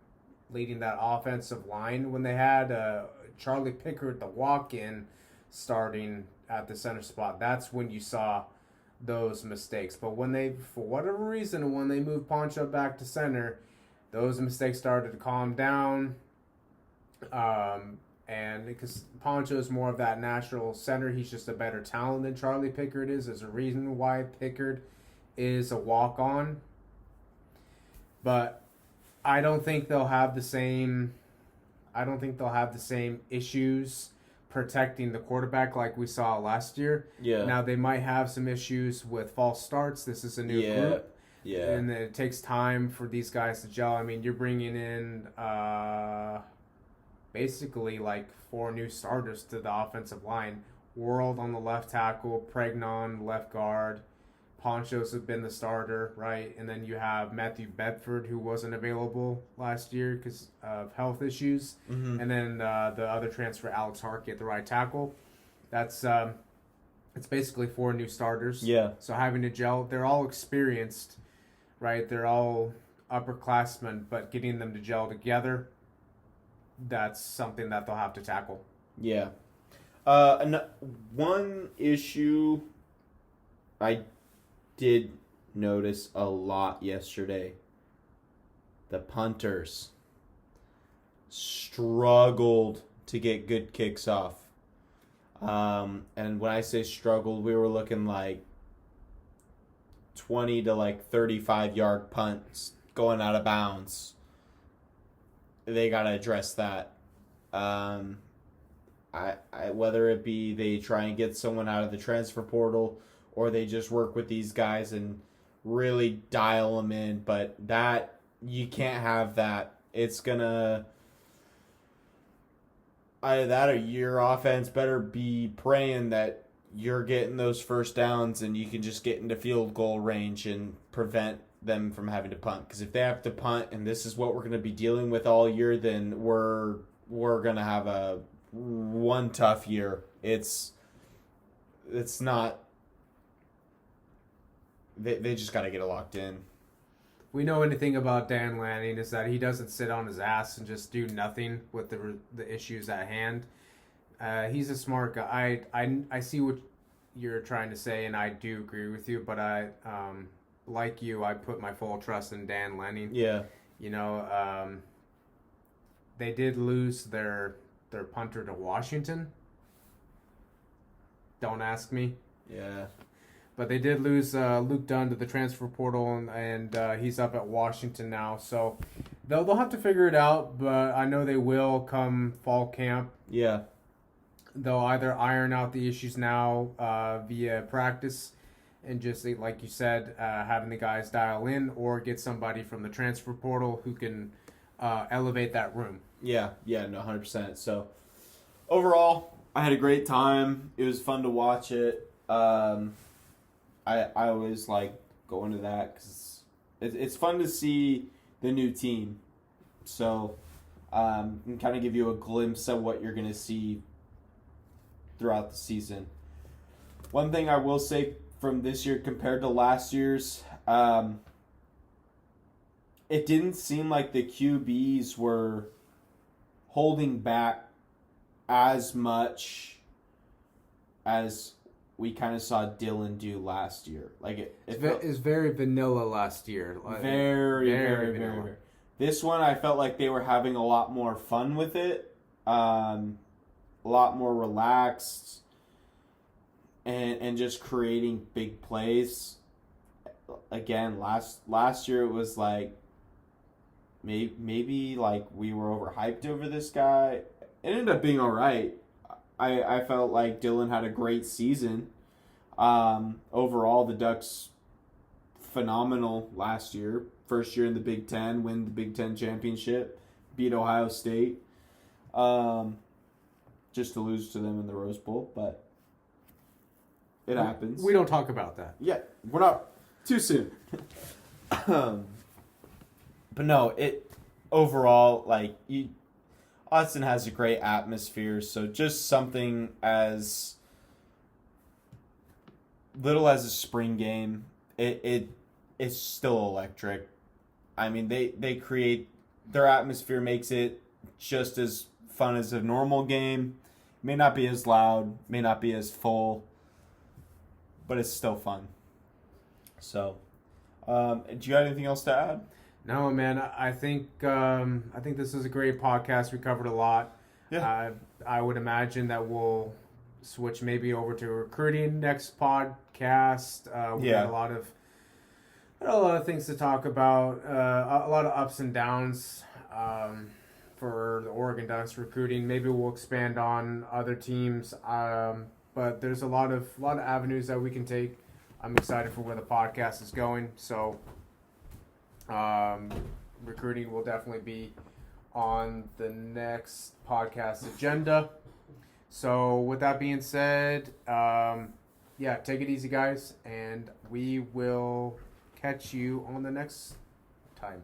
that offensive line when they had Charlie Pickard, the walk-in, starting at the center spot. That's when you saw those mistakes. But when they, for whatever reason, when they moved Poncho back to center, those mistakes started to calm down. And because Poncho is more of that natural center, he's just a better talent than Charlie Pickard is. There's a reason why Pickard is a walk-on. But I don't think they'll have the same issues protecting the quarterback like we saw last year. Yeah. Now they might have some issues with false starts. This is a new group. Yeah. And it takes time for these guys to gel. I mean, you're bringing in basically like 4 new starters to the offensive line. World on the left tackle, Pregnon left guard. Ponchos have been the starter, right? And then you have Matthew Bedford, who wasn't available last year because of health issues. Mm-hmm. And then the other transfer, Alex Harkey, at the right tackle. That's it's basically 4 new starters. Yeah. So having to gel, they're all experienced, right? They're all upperclassmen, but getting them to gel together, that's something that they'll have to tackle. Yeah. One issue I did notice a lot yesterday. The punters struggled to get good kicks off. And when I say struggled, we were looking like 20 to like 35-yard punts going out of bounds. They got to address that. Whether it be they try and get someone out of the transfer portal or they just work with these guys and really dial them in. But that, you can't have that. It's going to... Either that or your offense better be praying that you're getting those first downs and you can just get into field goal range and prevent them from having to punt. Because if they have to punt and this is what we're going to be dealing with all year, then we're going to have one tough year. It's not... They just got to get it locked in. We know anything about Dan Lanning is that he doesn't sit on his ass and just do nothing with the issues at hand. He's a smart guy. I see what you're trying to say, and I do agree with you. But I, like you, I put my full trust in Dan Lanning. Yeah. they did lose their punter to Washington. Don't ask me. Yeah. But they did lose Luke Dunn to the transfer portal, and he's up at Washington now. So they'll have to figure it out, but I know they will come fall camp. Yeah. They'll either iron out the issues now via practice and just, like you said, having the guys dial in, or get somebody from the transfer portal who can elevate that room. Yeah, no, 100%. So overall, I had a great time. It was fun to watch it. I always like going to that because it's fun to see the new team. So and kind of give you a glimpse of what you're going to see throughout the season. One thing I will say from this year compared to last year's, it didn't seem like the QBs were holding back as much as we kind of saw Dylan do last year. Like it was very vanilla last year. Very vanilla. This one, I felt like they were having a lot more fun with it, a lot more relaxed, and just creating big plays. Again, last year it was like maybe like we were overhyped over this guy. It ended up being all right. I felt like Dylan had a great season. Overall, the Ducks phenomenal last year. First year in the Big Ten, win the Big Ten championship, beat Ohio State. Just to lose to them in the Rose Bowl, but it happens. We don't talk about that. Yeah, we're not too soon. But no, it overall, like, Austin has a great atmosphere, so just something as little as a spring game, it's still electric. I mean, they create, their atmosphere makes it just as fun as a normal game. May not be as loud, may not be as full, but it's still fun. So, do you have anything else to add? No, man. I think this is a great podcast. We covered a lot. Yeah. I would imagine that we'll switch maybe over to recruiting next podcast. We got a lot of things to talk about. A lot of ups and downs for the Oregon Ducks recruiting. Maybe we'll expand on other teams. But there's a lot of avenues that we can take. I'm excited for where the podcast is going. So. Recruiting will definitely be on the next podcast agenda. So with that being said, take it easy, guys, and we will catch you on the next time.